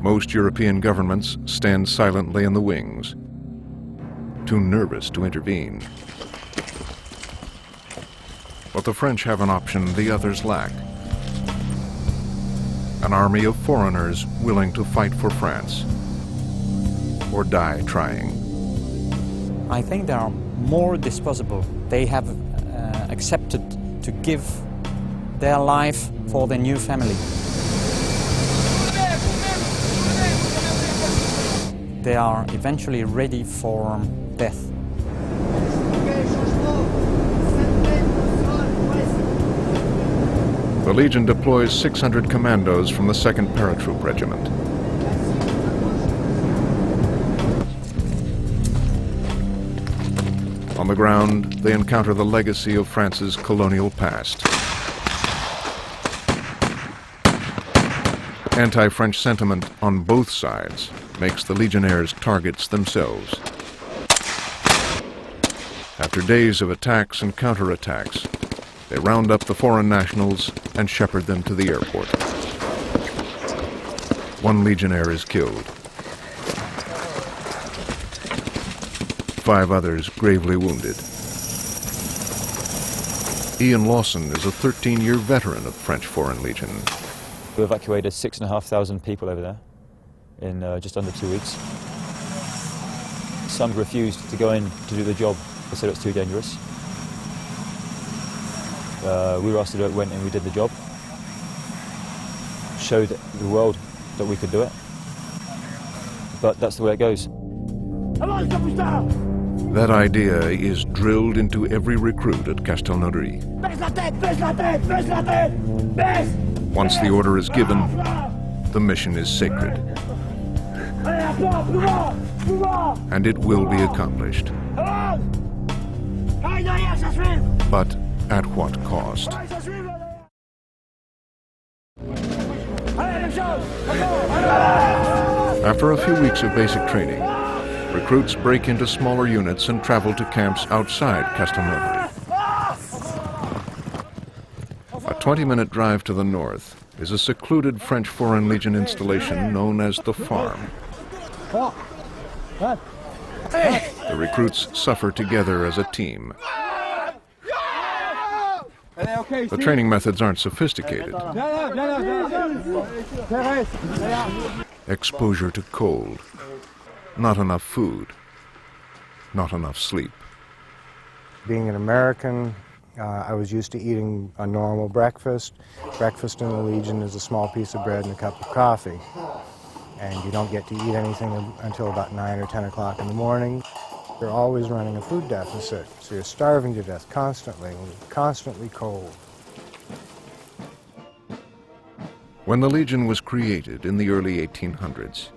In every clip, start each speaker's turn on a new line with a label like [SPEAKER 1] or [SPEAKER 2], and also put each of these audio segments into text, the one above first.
[SPEAKER 1] Most European governments stand silently in the wings, too nervous to intervene. But the French have an option the others lack. An army of foreigners willing to fight for France, or die trying.
[SPEAKER 2] I think they are more disposable. They have accepted to give their life for their new family. They are eventually ready for death.
[SPEAKER 1] The Legion deploys 600 commandos from the 2nd Paratroop Regiment. On the ground, they encounter the legacy of France's colonial past. Anti-French sentiment on both sides makes the Legionnaires targets themselves. After days of attacks and counterattacks, they round up the foreign nationals and shepherd them to the airport. One Legionnaire is killed. 5 others gravely wounded. Ian Lawson is a 13-year veteran of French Foreign Legion.
[SPEAKER 3] We evacuated 6,500 people over there in just under 2 weeks. Some refused to go in to do the job. They said it was too dangerous. We were asked to do it, went and we did the job. Showed the world that we could do it. But that's the way it goes.
[SPEAKER 1] That idea is drilled into every recruit at Castelnaudary. Once the order is given, the mission is sacred. And it will be accomplished. But at what cost? After a few weeks of basic training, recruits break into smaller units and travel to camps outside Castelnaudary. A 20-minute drive to the north is a secluded French Foreign Legion installation known as the Farm. The recruits suffer together as a team. The training methods aren't sophisticated. Exposure to cold, not enough food, not enough sleep.
[SPEAKER 4] Being an American, I was used to eating a normal breakfast. Breakfast in the Legion is a small piece of bread and a cup of coffee. And you don't get to eat anything until about 9 or 10 o'clock in the morning. You're always running a food deficit, so you're starving to death constantly cold.
[SPEAKER 1] When the Legion was created in the early 1800s,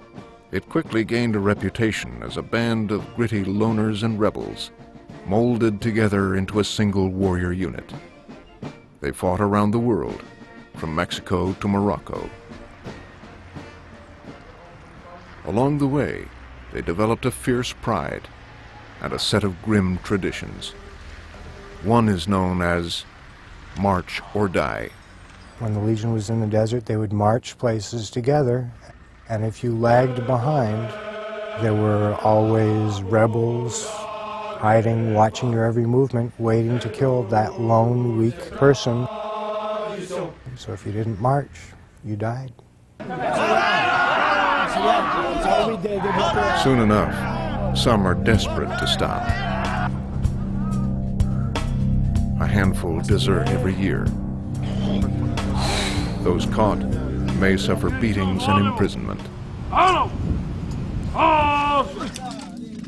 [SPEAKER 1] it quickly gained a reputation as a band of gritty loners and rebels, molded together into a single warrior unit. They fought around the world, from Mexico to Morocco. Along the way, they developed a fierce pride and a set of grim traditions. One is known as march or die.
[SPEAKER 4] When the Legion was in the desert, they would march places together, and if you lagged behind, there were always rebels hiding, watching your every movement, waiting to kill that lone, weak person. So if you didn't march, you died.
[SPEAKER 1] Soon enough, some are desperate to stop. A handful desert every year. Those caught may suffer beatings and imprisonment.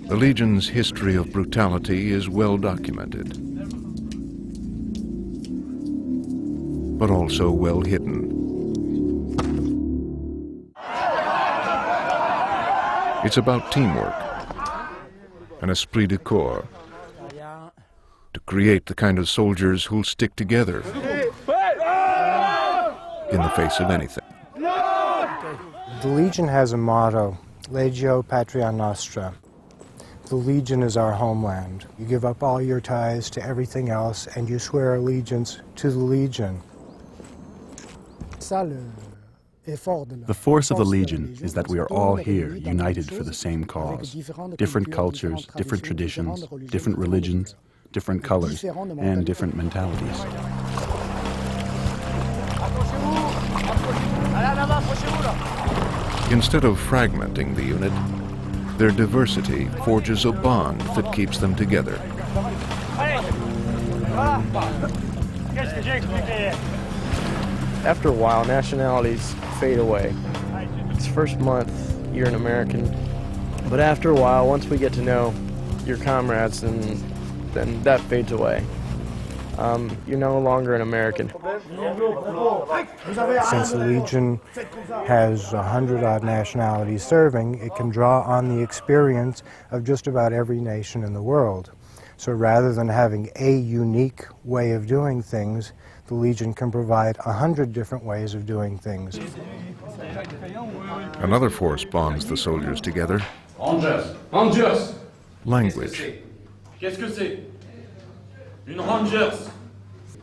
[SPEAKER 1] The Legion's history of brutality is well documented, but also well hidden. It's about teamwork, an esprit de corps, to create the kind of soldiers who'll stick together in the face of anything.
[SPEAKER 4] The Legion has a motto, Legio Patria Nostra. The Legion is our homeland. You give up all your ties to everything else and you swear allegiance to the Legion.
[SPEAKER 5] The force of the Legion is that we are all here, united for the same cause. Different cultures, different traditions, different religions, different colors, and different mentalities.
[SPEAKER 1] Instead of fragmenting the unit, their diversity forges a bond that keeps them together.
[SPEAKER 6] After a while, nationalities fade away. It's first month, you're an American. But after a while, once we get to know your comrades, then that fades away. You're no longer an American.
[SPEAKER 4] Since the Legion has 100-odd nationalities serving, it can draw on the experience of just about every nation in the world. So rather than having a unique way of doing things, the Legion can provide 100 different ways of doing things.
[SPEAKER 1] Another force bonds the soldiers together:
[SPEAKER 7] Rangers. Rangers.
[SPEAKER 1] language.
[SPEAKER 7] Qu'est-ce que c'est? Une Rangers.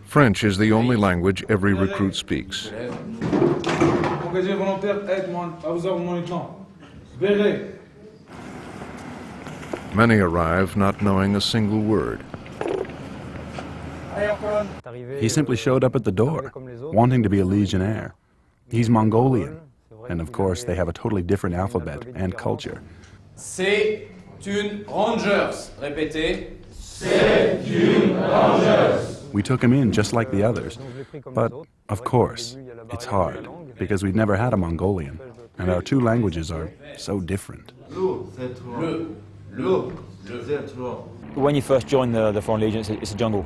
[SPEAKER 1] French is the only language every recruit speaks.
[SPEAKER 7] Engagé volontaire, aide-moi, à vous avoir mon lieutenant. Béret.
[SPEAKER 1] Many arrive not knowing a single word.
[SPEAKER 5] He simply showed up at the door, wanting to be a Legionnaire. He's Mongolian, and of course they have a totally different alphabet and culture.
[SPEAKER 7] C'est une Rangers. Répétez. C'est une Rangers.
[SPEAKER 5] We took him in just like the others, but of course it's hard because we've never had a Mongolian, and our two languages are so different.
[SPEAKER 3] When you first join the Foreign Legion, it's a jungle.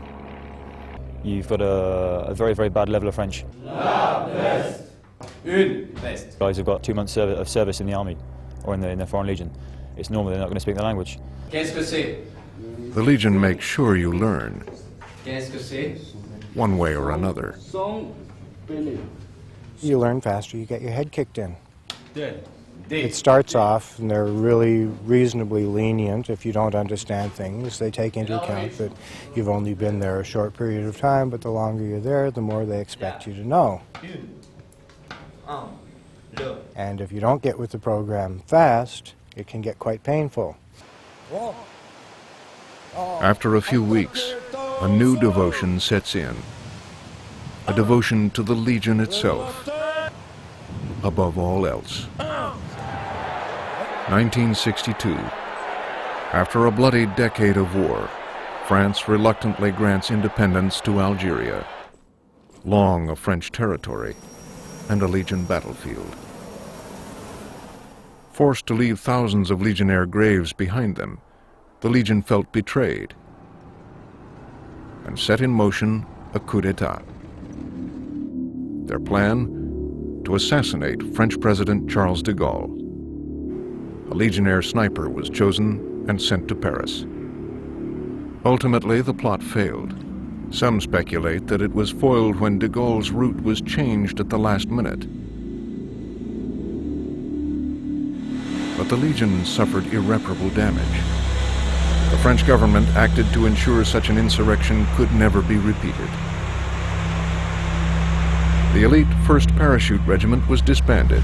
[SPEAKER 3] You've got a very, very bad level of French. Guys have got 2 months of service in the army or in the Foreign Legion. It's normal they're not going to speak the language.
[SPEAKER 7] Qu'est-ce que c'est?
[SPEAKER 1] The Legion makes sure you learn,
[SPEAKER 7] Qu'est-ce que c'est?
[SPEAKER 1] one way or another.
[SPEAKER 4] You learn faster, you get your head kicked in.
[SPEAKER 7] Des.
[SPEAKER 4] It starts off, and they're really reasonably lenient if you don't understand things. They take into account that you've only been there a short period of time, but the longer you're there, the more they expect you to know. And if you don't get with the program fast, it can get quite painful.
[SPEAKER 1] After a few weeks, a new devotion sets in. A devotion to the Legion itself, above all else. 1962. After a bloody decade of war, France reluctantly grants independence to Algeria, long a French territory and a Legion battlefield. Forced to leave thousands of Legionnaire graves behind them, the Legion felt betrayed and set in motion a coup d'etat. Their plan? To assassinate French President Charles de Gaulle. A Legionnaire sniper was chosen and sent to Paris. Ultimately, the plot failed. Some speculate that it was foiled when de Gaulle's route was changed at the last minute. But the Legion suffered irreparable damage. The French government acted to ensure such an insurrection could never be repeated. The elite 1st Parachute Regiment was disbanded,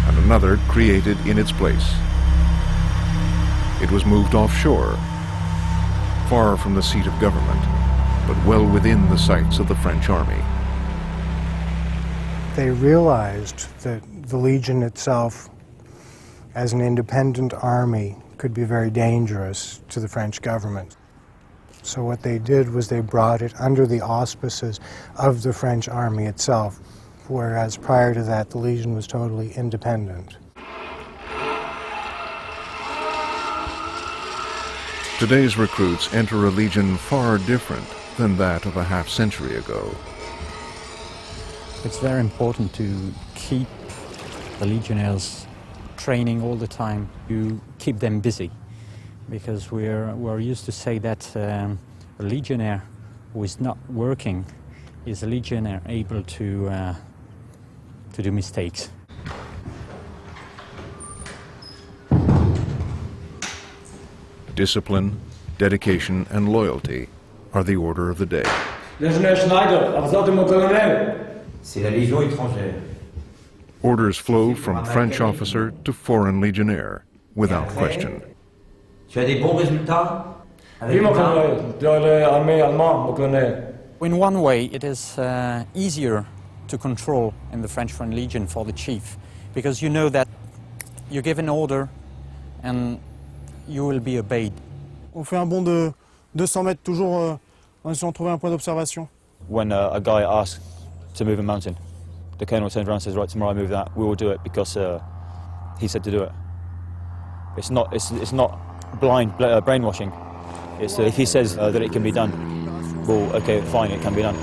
[SPEAKER 1] and another created in its place. It was moved offshore, far from the seat of government, but well within the sights of the French army.
[SPEAKER 4] They realized that the Legion itself, as an independent army, could be very dangerous to the French government. So what they did was they brought it under the auspices of the French army itself, whereas prior to that, the Legion was totally independent.
[SPEAKER 1] Today's recruits enter a Legion far different than that of a half-century ago.
[SPEAKER 2] It's very important to keep the Legionnaires training all the time, to keep them busy, because we're used to say that a Legionnaire who is not working is a Legionnaire able to do mistakes.
[SPEAKER 1] Discipline, dedication, and loyalty are the order of the day.
[SPEAKER 8] Legionnaire Schneider, absent de mon colonel.
[SPEAKER 9] C'est la Légion étrangère.
[SPEAKER 1] Orders flow from French officer to foreign legionnaire, without question.
[SPEAKER 8] Tu as des bons résultats?
[SPEAKER 2] In one way, it is easier to control in the French Foreign Legion for the chief, because you know that you give an order and you will be obeyed.
[SPEAKER 9] On fait un bond de 200 mètres toujours en essayant de trouver un point d'observation.
[SPEAKER 3] When a guy asks to move a mountain, the colonel turns around and says, right, tomorrow I move that, we will do it because he said to do it. It's not blind brainwashing. It's if he says that it can be done, well, okay, fine, it can be done.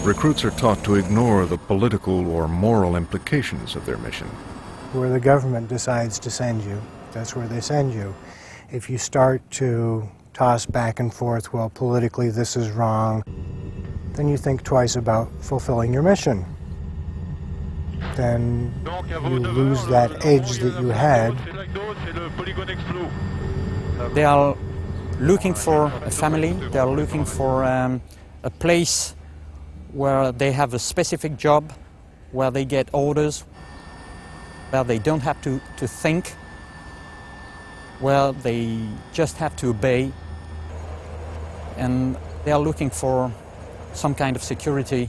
[SPEAKER 1] Recruits are taught to ignore the political or moral implications of their mission.
[SPEAKER 4] Where the government decides to send you, that's where they send you. If you start to toss back and forth, well, politically this is wrong, then you think twice about fulfilling your mission. Then you lose that edge that you had.
[SPEAKER 2] They are looking for a family, they are looking for a place where they have a specific job, where they get orders, where they don't have to think, where they just have to obey, and they are looking for some kind of security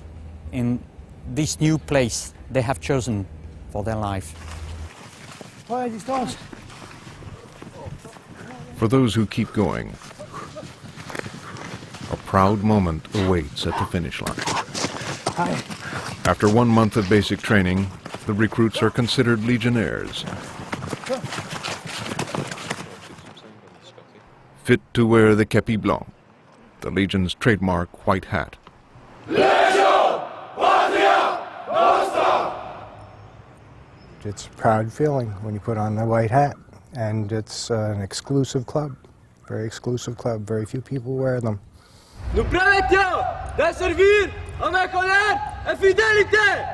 [SPEAKER 2] in this new place they have chosen for their life.
[SPEAKER 1] For those who keep going, a proud moment awaits at the finish line. After 1 month of basic training, the recruits are considered legionnaires, fit to wear the képi blanc, the Legion's trademark white hat.
[SPEAKER 4] It's a proud feeling when you put on the white hat, and it's an exclusive club, very exclusive club. Very few people wear them.
[SPEAKER 10] Nous promettons de servir à ma colère et fidélité.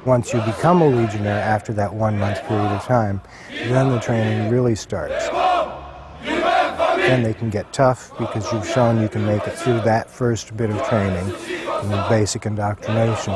[SPEAKER 4] Once you become a legionnaire after that 1 month period of time, then the training really starts. Then they can get tough because you've shown you can make it through that first bit of training and the basic indoctrination.